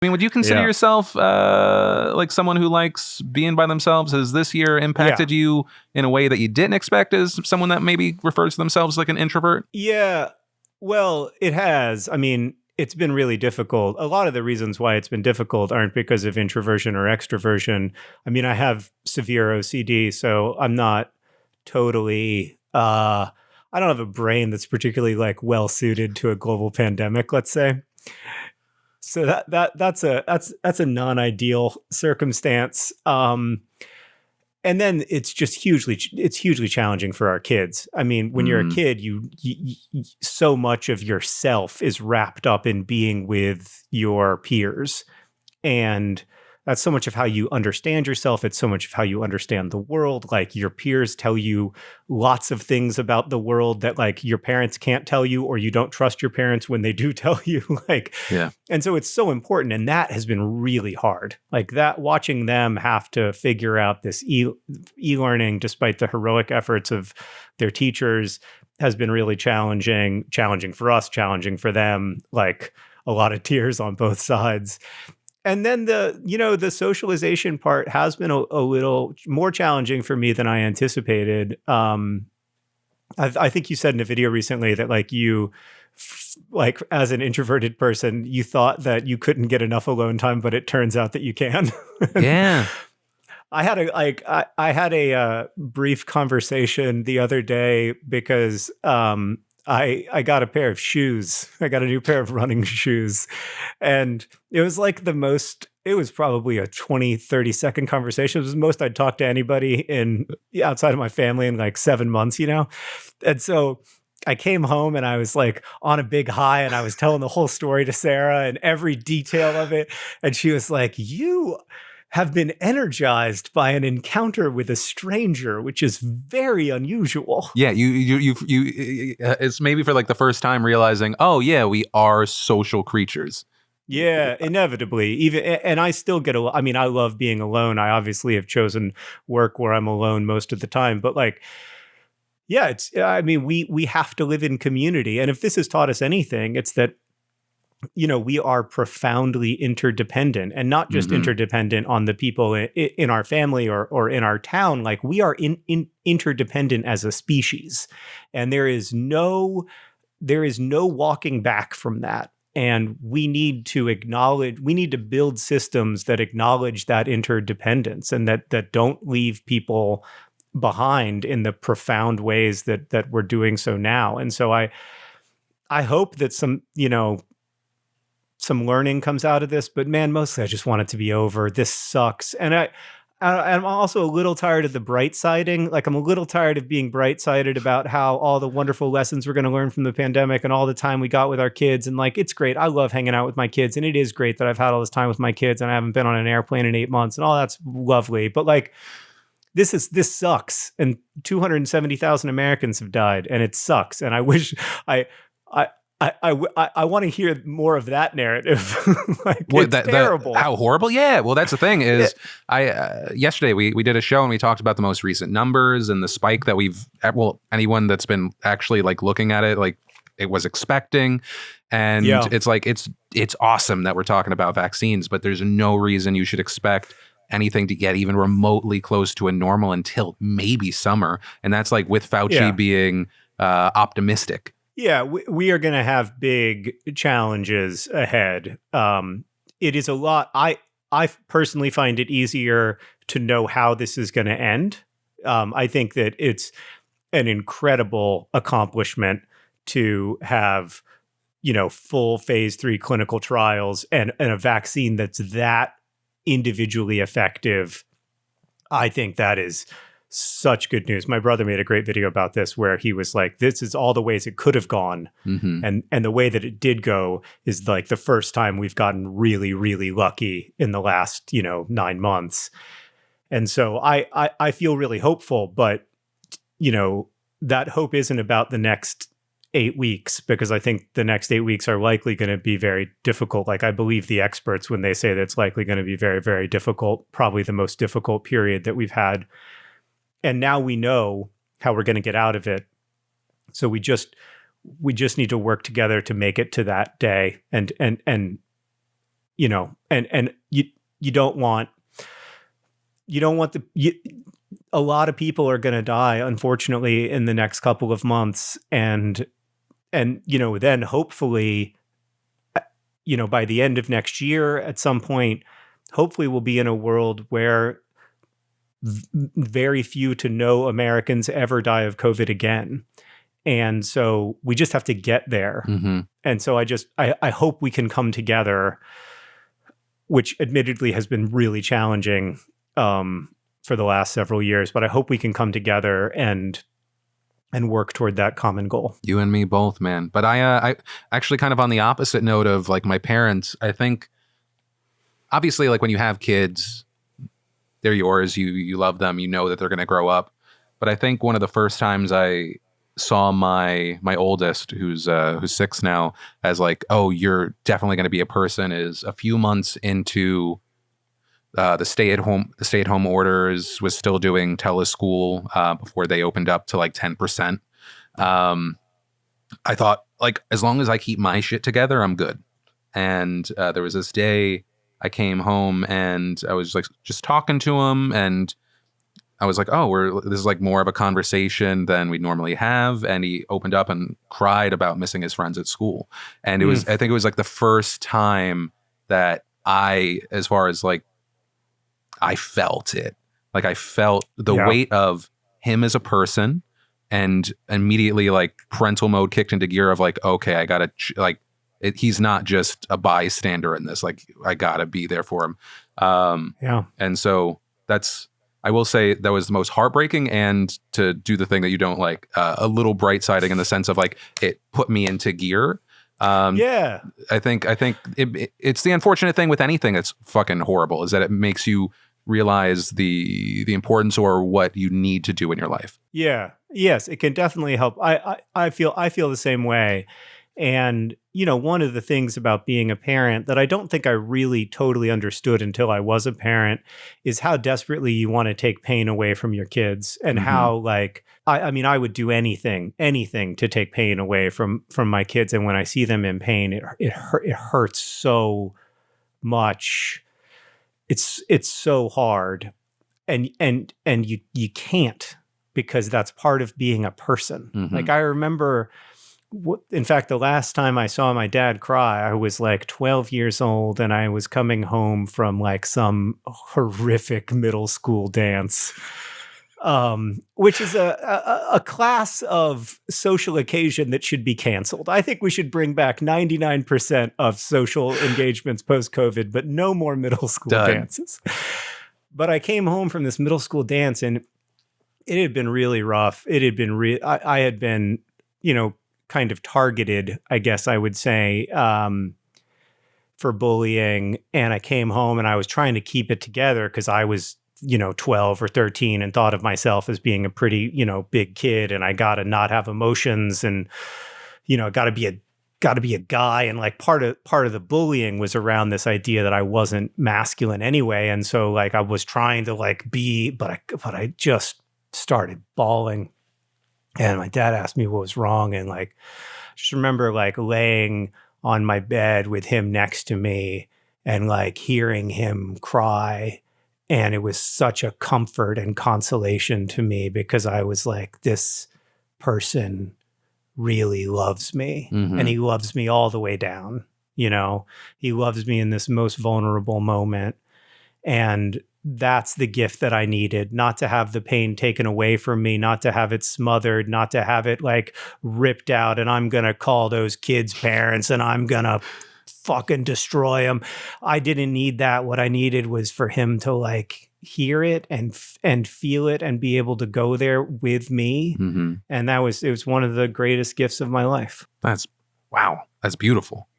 I mean, would you consider Yeah. yourself like someone who likes being by themselves? Has this year impacted you in a way that you didn't expect as someone that maybe refers to themselves like an introvert? Yeah. Well, it has. I mean, it's been really difficult. A lot of the reasons why it's been difficult aren't because of introversion or extroversion. I mean, I have severe OCD, so I'm not totally I don't have a brain that's particularly like well suited to a global pandemic, let's say. So that's a non-ideal circumstance. And then it's hugely challenging for our kids. I mean, when you're a kid, you so much of yourself is wrapped up in being with your peers, and that's so much of how you understand yourself. It's so much of how you understand the world. Like, your peers tell you lots of things about the world that like your parents can't tell you, or you don't trust your parents when they do tell you. Like, Yeah. and so it's so important. And that has been really hard. Like, that, watching them have to figure out this e-learning despite the heroic efforts of their teachers has been really challenging for us, challenging for them, like a lot of tears on both sides. And then the socialization part has been a little more challenging for me than I anticipated. I think you said in a video recently that like like as an introverted person, you thought that you couldn't get enough alone time, but it turns out that you can. Yeah. I had a brief conversation the other day because I got a pair of shoes. I got a new pair of running shoes. And it was like it was probably a 20, 30-second conversation. It was the most I'd talked to anybody outside of my family in like 7 months, you know? And so I came home and I was like on a big high, and I was telling the whole story to Sarah and every detail of it. And she was like, "You have been energized by an encounter with a stranger, which is very unusual." Yeah, you it's maybe for like the first time realizing, oh yeah, we are social creatures. Yeah, inevitably. And I still I mean, I love being alone. I obviously have chosen work where I'm alone most of the time, but like, yeah, I mean, we have to live in community. And if this has taught us anything, it's that, you know, we are profoundly interdependent, and not just interdependent on the people in our family or in our town. Like, we are interdependent as a species, and there is no walking back from that. And we need to build systems that acknowledge that interdependence, and that don't leave people behind in the profound ways that we're doing so now. And so I hope that some learning comes out of this, but man, mostly I just want it to be over. This sucks. And I'm also a little tired of the bright siding. Like, I'm a little tired of being bright sided about how all the wonderful lessons we're going to learn from the pandemic and all the time we got with our kids. And like, it's great. I love hanging out with my kids, and it is great that I've had all this time with my kids and I haven't been on an airplane in 8 months, and all that's lovely. But like, this sucks. And 270,000 Americans have died, and it sucks. And I wish I want to hear more of that narrative. Like, it's terrible. How horrible? Yeah. Well, that's the thing is, yesterday we did a show and we talked about the most recent numbers and the spike that anyone that's been actually like looking at it, like it was expecting. And it's like, it's awesome that we're talking about vaccines, but there's no reason you should expect anything to get even remotely close to a normal until maybe summer. And that's like with Fauci being optimistic. Yeah, we are going to have big challenges ahead. It is a lot. I personally find it easier to know how this is going to end. I think that it's an incredible accomplishment to have, full phase 3 clinical trials and a vaccine that's that individually effective. I think that is such good news. My brother made a great video about this where he was like, this is all the ways it could have gone. And the way that it did go is like the first time we've gotten really, really lucky in the last, 9 months. And so I feel really hopeful, but, that hope isn't about the next 8 weeks, because I think the next 8 weeks are likely going to be very difficult. Like, I believe the experts when they say that it's likely going to be very, very difficult, probably the most difficult period that we've had. And now we know how we're going to get out of it. So we just need to work together to make it to that day. And and you don't want a lot of people are going to die, unfortunately, in the next couple of months. And then hopefully, by the end of next year, at some point, hopefully we'll be in a world where very few to no Americans ever die of COVID again. And so we just have to get there. Mm-hmm. And so I hope we can come together, which admittedly has been really challenging for the last several years, but I hope we can come together and work toward that common goal. You and me both, man. But I actually kind of on the opposite note of like my parents, I think obviously like when you have kids, they're yours, you love them, you know that they're going to grow up. But I think one of the first times I saw my oldest, who's 6 now, as like, oh, you're definitely going to be a person, is a few months into the stay-at-home orders, was still doing teleschool before they opened up to like 10%. I thought, like, as long as I keep my shit together, I'm good. And there was this day I came home and I was like just talking to him, and I was like, oh, this is like more of a conversation than we'd normally have. And he opened up and cried about missing his friends at school. And I think it was like the first time that as far as like, I felt it. Like I felt the weight of him as a person, and immediately like parental mode kicked into gear of like, okay, I gotta he's not just a bystander in this. Like I gotta be there for him. And so I will say that was the most heartbreaking, and to do the thing that you don't like, a little bright siding in the sense of like, it put me into gear. I think it's the unfortunate thing with anything that's fucking horrible is that it makes you realize the importance or what you need to do in your life. Yeah. Yes, it can definitely help. I feel the same way. And, one of the things about being a parent that I don't think I really totally understood until I was a parent is how desperately you want to take pain away from your kids, and how like, I mean, I would do anything to take pain away from my kids. And when I see them in pain, it hurts so much. It's so hard, and you can't, because that's part of being a person. Like I remember, in fact, the last time I saw my dad cry, I was like 12 years old, and I was coming home from like some horrific middle school dance, which is a class of social occasion that should be canceled. I think we should bring back 99% of social engagements post-COVID, but no more middle school dances. But I came home from this middle school dance, and it had been really rough. It had been I had been, kind of targeted, I guess I would say, for bullying. And I came home and I was trying to keep it together because I was, 12 or 13 and thought of myself as being a pretty, big kid, and I got to not have emotions, and, got to be a guy. And like part of the bullying was around this idea that I wasn't masculine anyway. And so like I was trying to like be, but I just started bawling. And my dad asked me what was wrong. And like, I just remember like laying on my bed with him next to me and like hearing him cry. And it was such a comfort and consolation to me, because I was like, this person really loves me, and he loves me all the way down. He loves me in this most vulnerable moment. And that's the gift that I needed, not to have the pain taken away from me, not to have it smothered, not to have it like ripped out, and I'm going to call those kids' parents and I'm going to fucking destroy them. I didn't need that. What I needed was for him to like hear it and feel it and be able to go there with me. And it was one of the greatest gifts of my life. Wow. That's beautiful.